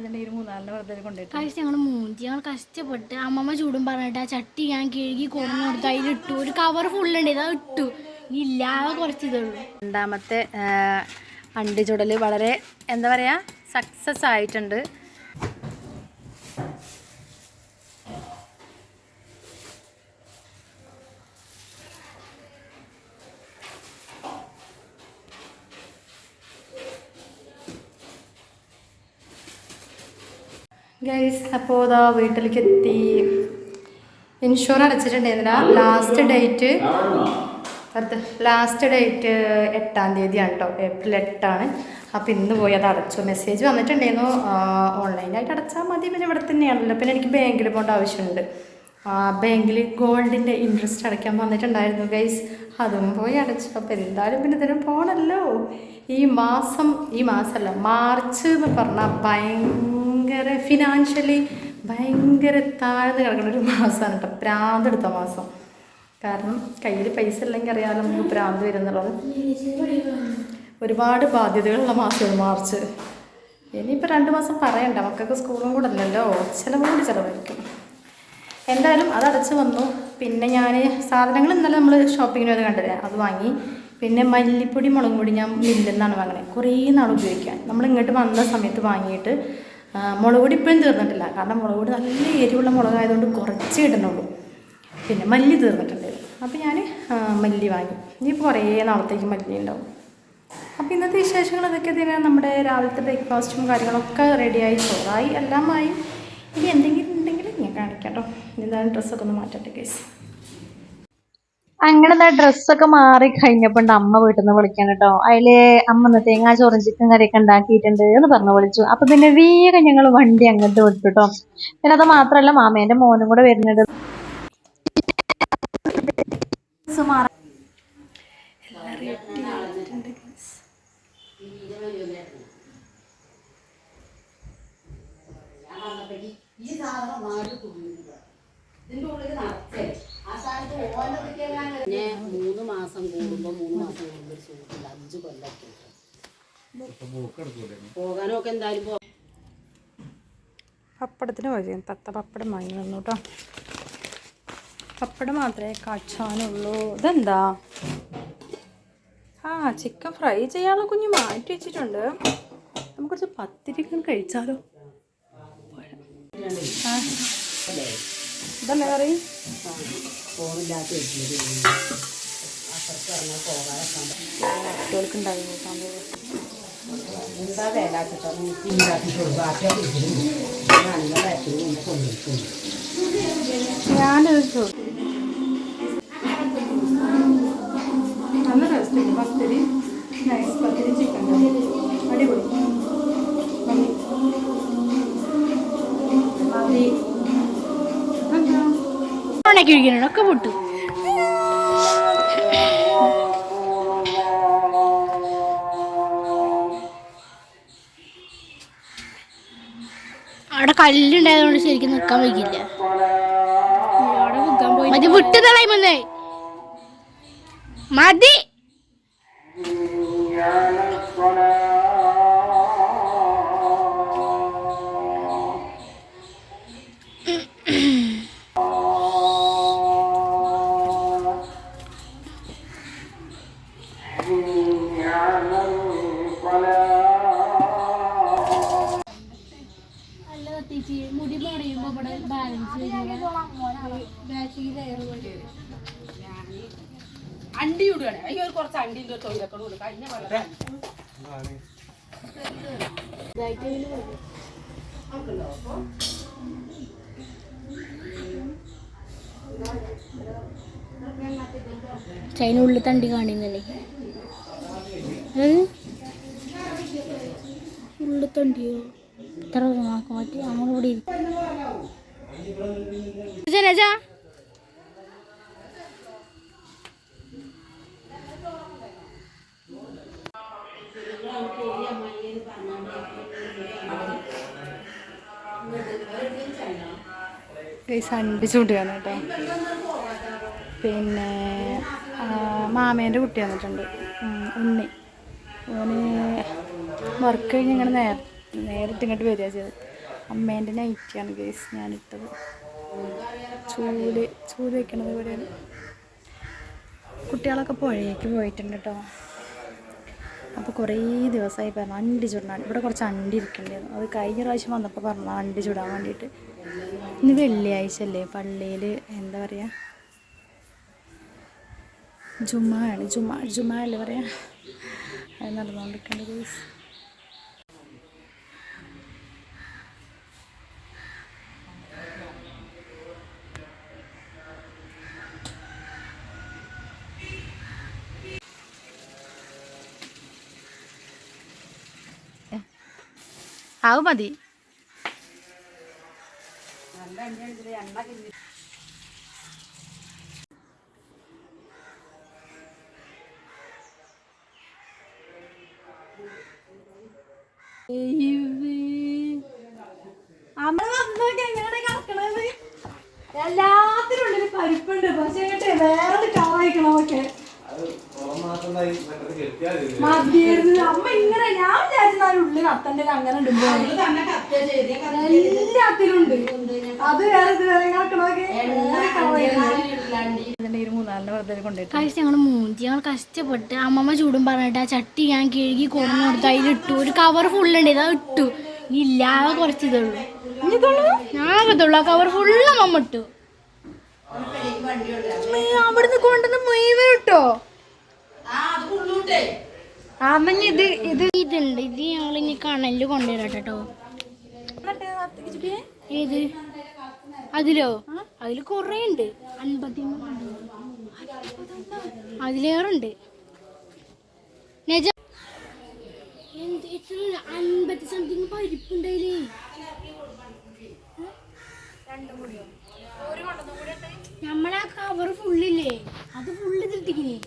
വെച്ചിട്ടുണ്ടെങ്കിൽ 3-4 വെറുതെ കൊണ്ടുപോയിട്ട് കഴിച്ച് ഞങ്ങൾ കഷ്ടപ്പെട്ട് അമ്മമ്മ ചൂടും പറഞ്ഞിട്ട് ആ ചട്ടി ഞാൻ കഴുകി കൊണ്ടു കൊടുത്ത് അതിലിട്ടു. ഒരു കവർ ഫുള്ളുണ്ട്, ഇതാ ഇട്ടു. ഇല്ലാതെ കുറച്ച് ഇതുള്ളൂ. രണ്ടാമത്തെ അണ്ടി ചുടൽ വളരെ എന്താ പറയുക സക്സസ് ആയിട്ടുണ്ട്. ഗൈസ് അപ്പോൾ ഇതാ വീട്ടിലേക്ക് എത്തി. ഇൻഷുർ അടച്ചിട്ടുണ്ടായിരുന്നില്ല. ലാസ്റ്റ് ഡേറ്റ് 8-ാം തീയതിയാണ് കേട്ടോ, ഏപ്രിൽ 8 അപ്പോൾ ഇന്ന് പോയി അത് അടച്ചു. മെസ്സേജ് വന്നിട്ടുണ്ടായിരുന്നു ഓൺലൈനായിട്ട് അടച്ചാൽ മതി, പിന്നെ ഇവിടെ തന്നെയാണല്ലോ. പിന്നെ എനിക്ക് ബാങ്കിൽ പോകേണ്ട ആവശ്യമുണ്ട്. ബാങ്കിൽ ഗോൾഡിൻ്റെ ഇൻട്രസ്റ്റ് അടയ്ക്കാൻ വന്നിട്ടുണ്ടായിരുന്നു ഗൈസ്, അതും പോയി അടച്ചു. അപ്പോൾ എന്തായാലും പിന്നെ ഇതിനും പോകണമല്ലോ. ഈ മാസമല്ല മാർച്ച് എന്ന് പറഞ്ഞാൽ ഭയങ്കര ഫിനാൻഷ്യലി ഭയങ്കര താഴ്ന്ന് കിടക്കുന്ന ഒരു മാസമാണ് കേട്ടോ, പ്രാന്തെടുത്ത മാസം. കാരണം കയ്യിൽ പൈസ ഇല്ലെങ്കിൽ അറിയാമല്ലോ നമുക്ക് പ്രാന്ത് വരുന്നുള്ളത്. ഒരുപാട് ബാധ്യതകളുള്ള മാസമാണ് മാർച്ച്. ഇനിയിപ്പോൾ 2 മാസം പറയണ്ട, മക്കൾക്ക് സ്കൂളും കൂടെ അല്ലല്ലോ, ചിലവായിരിക്കും. എന്തായാലും അത് അടച്ച് വന്നു. പിന്നെ ഞാൻ സാധനങ്ങൾ ഇന്നലെ നമ്മൾ ഷോപ്പിങ്ങിന് പോയത് കണ്ടില്ലേ, അത് വാങ്ങി. പിന്നെ മല്ലിപ്പൊടി മുളകും പൊടി ഞാൻ മില്ലിൽ നിന്നാണ് വാങ്ങണത്, കുറേ നാൾ ഉപയോഗിക്കാൻ. നമ്മൾ ഇങ്ങോട്ട് വന്ന സമയത്ത് വാങ്ങിയിട്ട് മുളക് പൊടി ഇപ്പോഴും തീർന്നിട്ടില്ല, കാരണം മുളക് പൊടി നല്ല എരിവുള്ള മുളകായതുകൊണ്ട് കുറച്ചേ ഇടുന്നുള്ളൂ. പിന്നെ മല്ലി തീർന്നിട്ടുണ്ടായിരുന്നു, അപ്പോൾ ഞാൻ മല്ലി വാങ്ങി. ഇനിയിപ്പോൾ കുറേ നാളത്തേക്ക് മല്ലി ഉണ്ടാവും. അപ്പോൾ ഇന്നത്തെ വിശേഷങ്ങൾ ഇതൊക്കെ തന്നെയാണ്. നമ്മുടെ രാവിലത്തെ ബ്രേക്ക്ഫാസ്റ്റും കാര്യങ്ങളൊക്കെ റെഡിയായി, ചോറായി, എല്ലാമായി. ഇനി എന്തെങ്കിലും ഉണ്ടെങ്കിൽ ഞാൻ കാണിക്കാം കേട്ടോ. എന്തായാലും ഡ്രസ്സൊക്കെ ഒന്ന് മാറ്റട്ടെ കേസ്. അങ്ങനെ ഡ്രസ്സൊക്കെ മാറി കഴിഞ്ഞപ്പോൾ അമ്മ വീട്ടിൽ നിന്ന് വിളിക്കാൻ കേട്ടോ. അതില് അമ്മ തേങ്ങാ ചോറും ചിക്കൻ കറിയൊക്കെ ഉണ്ടാക്കിയിട്ടുണ്ട് എന്ന് പറഞ്ഞു വിളിച്ചു. അപ്പൊ പിന്നെ വേഗം ഞങ്ങൾ വണ്ടി അങ്ങോട്ട് വിട്ടു കേട്ടോ. പിന്നെ അത് മാത്രല്ല മാമേന്റെ മോനും കൂടെ വരുന്നുണ്ട്. പിന്നെ 3 മാസം കൂടുമ്പോൾ 3 മാസം കൂടുമ്പോൾ ഒരു സൂട്ടുണ്ട് 5 കൊല്ലൊക്കെ പോകാനൊക്കെ എന്തായാലും പപ്പടത്തിന് പോയി തത്ത പപ്പടം വാങ്ങി വന്നു കേട്ടോ. പപ്പടം മാത്രമേ കാച്ചാനുള്ളൂ. ഇതെന്താ? ചിക്കൻ ഫ്രൈ ചെയ്യാനുള്ള കുഞ്ഞ് മാറ്റി വെച്ചിട്ടുണ്ട്. നമുക്ക് കുറച്ച് പത്തിരിക്കും കഴിച്ചാലോ? ഇതല്ലേ കറി? കുട്ടികൾക്ക് ഉണ്ടായി ഞാനത് നല്ല രസമുണ്ട്. പത്തിരി നൈസ് പത്തിരി ചിക്കൻ അടിപൊളി. ഒക്കെ പൊട്ടു. അവിടെ കല്ലുണ്ടായതുകൊണ്ട് ശരിക്കും നിക്കാൻ വയ്ക്കില്ല. മതി വിട്ടുതളായി മുന്നേ മതി. മുടി പടയുമ്പോ ഇവിടെ ബാലൻസ് അണ്ടി ഇടുകയാണ്. അയ്യോ കുറച്ച് അണ്ടിൻ്റെ തൊഴിലൊക്കെ കഴിഞ്ഞ ചൈനുള്ളിൽ തണ്ടി കാണുന്നല്ലേ ഉള്ളിൽ തണ്ടിയോ ഇത്ര മാറ്റി നമ്മളിവിടെ ജനജാ അണ്ടി ചൂടുകയാണ് കേട്ടോ. പിന്നെ മാമേൻ്റെ കുട്ടി വന്നിട്ടുണ്ട്, ഉണ്ണി. ഓന് വർക്ക് കഴിഞ്ഞ് ഇങ്ങനെ നേരിട്ട് ഇങ്ങോട്ട് വരിക ചെയ്തത്. അമ്മേൻ്റെ നൈറ്റിയാണ് ഗേസ് ഞാനിട്ടത്. ചൂല് വെക്കണത് ഇവിടെയാണ്. കുട്ടികളൊക്കെ പുഴയേക്ക് പോയിട്ടുണ്ട് കേട്ടോ. അപ്പോൾ കുറേ ദിവസമായി പറഞ്ഞു അണ്ടി ചുടാൻ. ഇവിടെ കുറച്ച് അണ്ടി ഇരിക്കണ്ടായിരുന്നു. അത് കഴിഞ്ഞ പ്രാവശ്യം വന്നപ്പോൾ പറഞ്ഞു അണ്ടി ചുടാൻ വേണ്ടിയിട്ട്. ഇന്ന് വെള്ളിയാഴ്ച അല്ലേ, പള്ളിയിൽ എന്താ പറയുക, ജുമായാണ്. ജുമാ അല്ലേ പറയാ. അത് നടന്നുകൊണ്ടിരിക്കേണ്ട ഗേസ്. ആവും മതി. എല്ലാത്തിനും ഉള്ളിൽ പരിപ്പുണ്ട്. പക്ഷേ വേറെ കവറായിക്കണമൊക്കെ മതിയായിരുന്നു. അമ്മ ഇങ്ങനെ ഞാൻ വിചാരിച്ചാൽ ഉള്ളിൽ കത്തൻ്റെ അങ്ങനെ ഉണ്ട്. എല്ലാത്തിലും ഉണ്ട്. അത് വേറെ ഇത് വേറെ കണക്കണമൊക്കെ ഞങ്ങൾ മൂഞ്ചി. ഞങ്ങൾ കഷ്ടപ്പെട്ട് അമ്മമ്മ ചൂടും പറഞ്ഞിട്ട് ആ ചട്ടി ഞാൻ കഴുകി കൊണ്ടു കൊടുത്ത് അതിലിട്ടു. ഒരു കവർ ഫുള്ളുണ്ട്. ഇതാ ഇട്ടു. ഇല്ലാതെ കുറച്ച് ഇതുള്ളൂ. ഞാകത്തുള്ളൂ. ആ കവർ ഫുള്ള് അമ്മമ്മ ഇട്ടു. അവിടുന്ന് കൊണ്ടുവന്ന് മുഴുവൻ ഇട്ടോ. അമ്മഞ്ഞ ഇത് ഇതുണ്ട്. ഇത് ഞങ്ങൾ ഇനി കണലിൽ കൊണ്ടുവരാം കേട്ടോ. ഏത് അതിലോ? അതിൽ കുറേ ഉണ്ട്. 50 അതിലേറുണ്ട്. 50 സംതിങ് പരിപ്പുണ്ടായില്ലേ. നമ്മളാ കവർ ഫുള്ളില്ലേ, അത് ഫുള്ള് തിട്ടിക്കിനെ.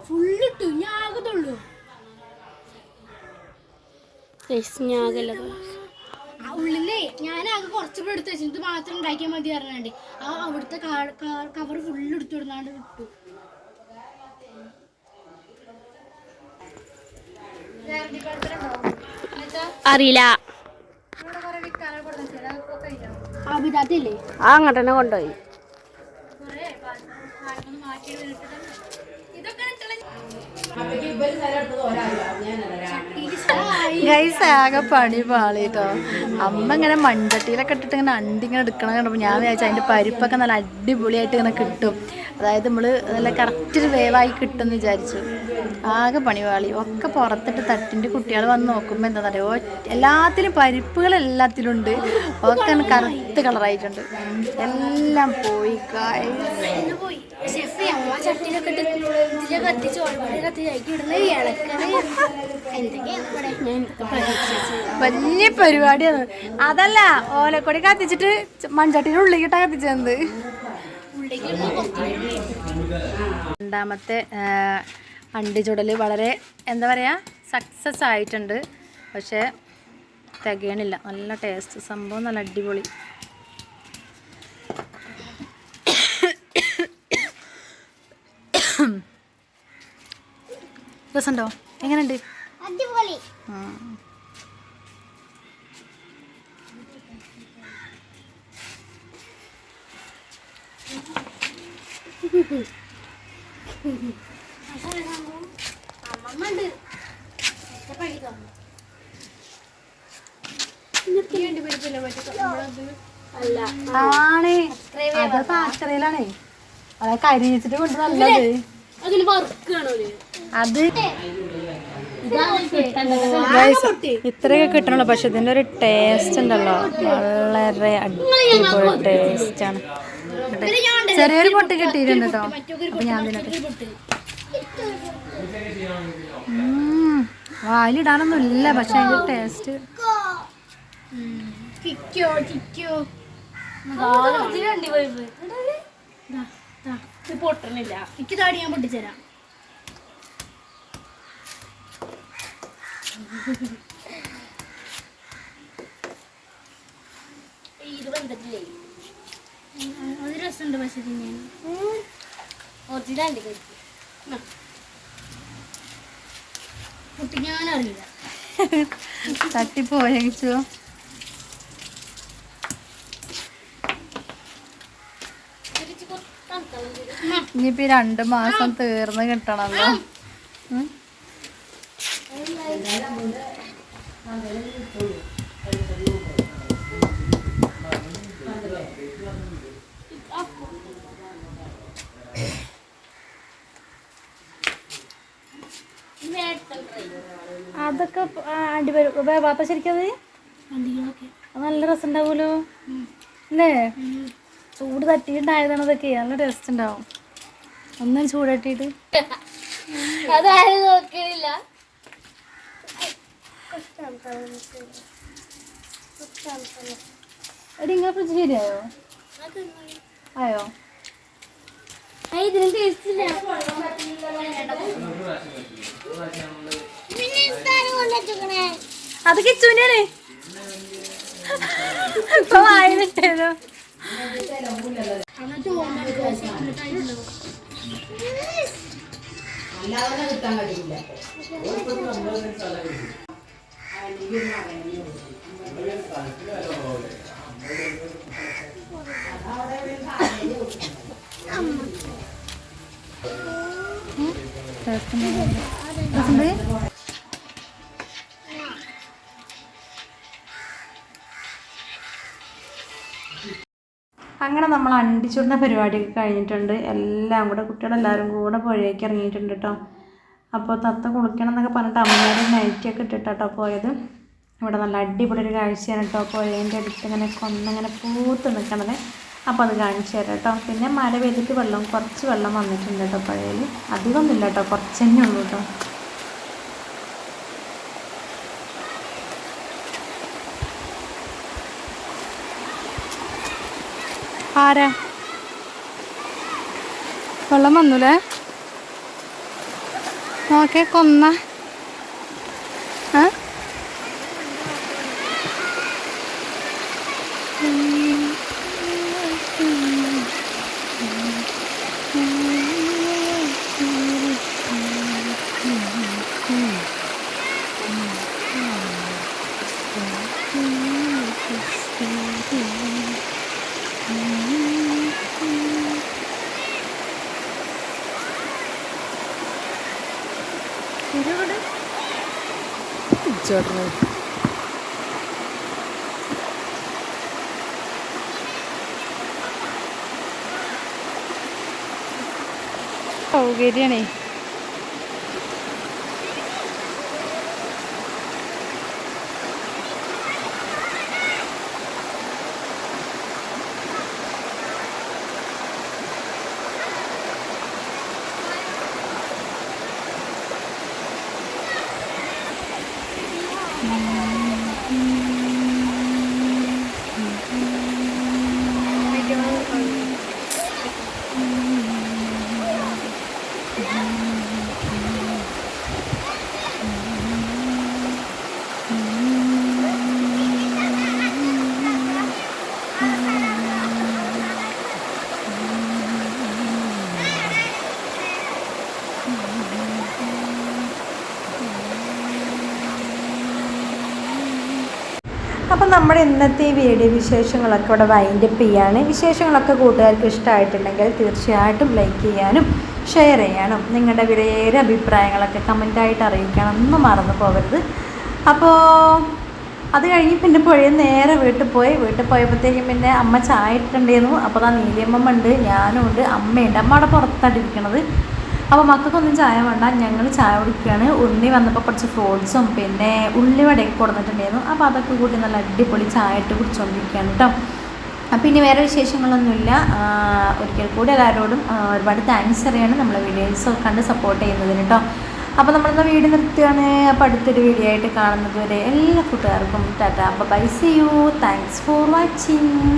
ഫുള്ളിട്ടു. ഞാൻ ആകത്തുള്ളൂ. ഉള്ളിലേ ഞാനാകെ കുറച്ചുകൂടെ എടുത്ത് വെച്ചു. ഇത് മാത്രം ഉണ്ടാക്കിയാൽ മതി പറഞ്ഞാണ്ട് ആ അവിടുത്തെ കവർ ഫുള്ള് എടുത്തു വിടുന്നാണ്ട് ഇട്ടു. അറിയില്ല. അഭിതാത്തില്ലേ അങ്ങോട്ട് തന്നെ കൊണ്ടുപോയി. ഗൈസ് ആകെ പണി പാളിട്ടോ. അമ്മ ഇങ്ങനെ മൺചട്ടിയിലൊക്കെ ഇട്ടിട്ട് ഇങ്ങനെ അണ്ടി ഇങ്ങനെ എടുക്കണം കണ്ടപ്പോൾ ഞാൻ വിചാരിച്ചു അതിൻ്റെ പരിപ്പൊക്കെ നല്ല അടിപൊളിയായിട്ട് ഇങ്ങനെ കിട്ടും. അതായത് നമ്മൾ നല്ല കറക്റ്റ് വേവായി കിട്ടും എന്ന് വിചാരിച്ചു. ആകെ പണി പാളി. ഒക്കെ പുറത്തിട്ട് തട്ടിൻ്റെ കുട്ടികൾ വന്ന് നോക്കുമ്പോൾ എന്താ പറയുക, എല്ലാത്തിലും പരിപ്പുകൾ എല്ലാത്തിലും ഉണ്ട്. ഒക്കെ കറുത്ത് കളറായിട്ടുണ്ട്. എല്ലാം പോയി വലിയ പരിപാടിയാണ്. അതല്ല ഓലക്കൊടി കത്തിച്ചിട്ട് മൺചട്ടിയുടെ ഉള്ളിക്കിട്ടാ കത്തിച്ചത്. രണ്ടാമത്തെ അണ്ടി ചുടൽ വളരെ എന്താ പറയുക സക്സസ് ആയിട്ടുണ്ട്. പക്ഷേ തികയണില്ല. നല്ല ടേസ്റ്റ്, സംഭവം നല്ല അടിപൊളി. രസമുണ്ടോ? എങ്ങനെയുണ്ട്? ആണ് അത് പാത്രയിലാണേ. അത് കരിയിച്ചിട്ട് കൊണ്ട് നല്ലത്. അത് ഇത്രയൊക്കെ കിട്ടണല്ലോ. പക്ഷെ ഇതിൻ്റെ ഒരു ടേസ്റ്റ് ഉണ്ടല്ലോ, വളരെ അടിപൊളി ടേസ്റ്റാണ്. ചെറിയൊരു പൊട്ട് കിട്ടിയിട്ടുണ്ട് കേട്ടോ. അപ്പൊ ഞാൻ വായിലിടാനൊന്നും ഇല്ല, പക്ഷെ അതിന്റെ ടേസ്റ്റ് പൊട്ടണില്ല. എനിക്ക് താടി ഞാൻ പൊട്ടിച്ചരാം. ഇത് വന്നിട്ടില്ലേ, അത് രസമുണ്ട്. പക്ഷെ ഞാൻ ഒറിജിനൽ പൊട്ടിക്കാനറിയില്ല. തട്ടിപ്പോയോ? ഇനിയിപ്പോൾ 2 മാസം തീർന്ന് കിട്ടണമല്ലോ. അതൊക്കെ അടി വേവാത്ത ശരിക്കത് നല്ല രസം ഉണ്ടാവുമല്ലോ അല്ലേ? ചൂട് തട്ടിയിട്ടുണ്ടായതാണ് അതൊക്കെ. നല്ല ടേസ്റ്റ് ഉണ്ടാവും. ഒന്നും ചൂട് തട്ടിയിട്ട് അതാരും നോക്കിയില്ല. എടി നിങ്ങൾ ഫ്രിഡ്ജ് ശരിയായോ? ആയോ? ഇതിന് ടേസ്റ്റ് ഇല്ല. അത് കിച്ചൂനാണ് ഇപ്പൊ വായിലിട്ടേതോ. അങ്ങനെ നമ്മൾ അണ്ടിച്ചുടുന്ന പരിപാടിയൊക്കെ കഴിഞ്ഞിട്ടുണ്ട്. എല്ലാം കൂടെ കുട്ടികളെല്ലാവരും കൂടെ പുഴയ്ക്ക് ഇറങ്ങിയിട്ടുണ്ട് കേട്ടോ. അപ്പോൾ തത്ത കുളിക്കണം എന്നൊക്കെ പറഞ്ഞിട്ട് അമ്മയുടെ നൈറ്റിയൊക്കെ ഇട്ടിട്ടാട്ടോ പോയത്. ഇവിടെ നല്ല അടിപൊളി ഒരു കാഴ്ചയാണ് കേട്ടോ. പുഴേൻ്റെ അടുത്ത് ഇങ്ങനെ കൊന്നിങ്ങനെ പൂത്ത് നിൽക്കണത്. അപ്പോൾ അത് കാണിച്ചു തരാം കേട്ടോ. പിന്നെ മഴ പെയ്തിട്ട് കുറച്ച് വെള്ളം വന്നിട്ടുണ്ട് കേട്ടോ പുഴയിൽ. അധികമൊന്നുമില്ല കേട്ടോ, കുറച്ച് തന്നെ ഉള്ളൂ കേട്ടോ. ആരാ വെള്ളം വന്നൂലേ? നോക്കേ കൊന്ന സൗകര്യണേ. അപ്പം നമ്മുടെ ഇന്നത്തെ ഈ വീഡിയോ വിശേഷങ്ങളൊക്കെ ഇവിടെ വൈൻഡപ്പ് ചെയ്യാണ്. വിശേഷങ്ങളൊക്കെ കൂട്ടുകാർക്ക് ഇഷ്ടമായിട്ടുണ്ടെങ്കിൽ തീർച്ചയായിട്ടും ലൈക്ക് ചെയ്യാനും ഷെയർ ചെയ്യാനും നിങ്ങളുടെ വിലയേറെ അഭിപ്രായങ്ങളൊക്കെ കമൻറ്റായിട്ട് അറിയിക്കണം, ഒന്നും മറന്നു പോകരുത്. അപ്പോൾ അത് കഴിഞ്ഞ് പിന്നെ പുഴയിൽ നേരെ വീട്ടിൽ പോയപ്പോഴത്തേക്കും പിന്നെ അമ്മ ചായ ഇട്ടിട്ടുണ്ടായിരുന്നു. അപ്പോൾ ആ നീലിയമ്മ ഉണ്ട്, ഞാനും ഉണ്ട്, അമ്മയുണ്ട്. അമ്മ അവിടെ പുറത്തായിട്ടിരിക്കണത്. അപ്പോൾ മക്കൾക്കൊന്നും ചായ വേണ്ട, ഞങ്ങൾ ചായ കുടിക്കുകയാണ്. ഉണ്ണി വന്നപ്പോൾ കുറച്ച് ഫ്രൂട്ട്സും പിന്നെ ഉള്ളിവടയൊക്കെ കൊടുത്തിട്ടുണ്ടായിരുന്നു. അപ്പോൾ അതൊക്കെ കൂട്ടി നല്ല അടിപൊളി ചായ ഇട്ട് കുടിച്ചുകൊണ്ടിരിക്കുകയാണ് കേട്ടോ. അപ്പോൾ ഇനി വേറെ വിശേഷങ്ങളൊന്നുമില്ല. ഒരിക്കൽ കൂടി എല്ലാവരോടും ഒരുപാട് താങ്ക്സ് അറിയാണ് നമ്മളെ വീഡിയോസ് കണ്ട് സപ്പോർട്ട് ചെയ്യുന്നതിന് കേട്ടോ. അപ്പോൾ നമ്മളിന്ന് വീഡിയോ നിർത്തുകയാണ്. അപ്പോൾ അടുത്തൊരു വീഡിയോ ആയിട്ട് കാണുന്നത് വരെ എല്ലാ കൂട്ടുകാർക്കും tata, bye, see you, thanks for watching.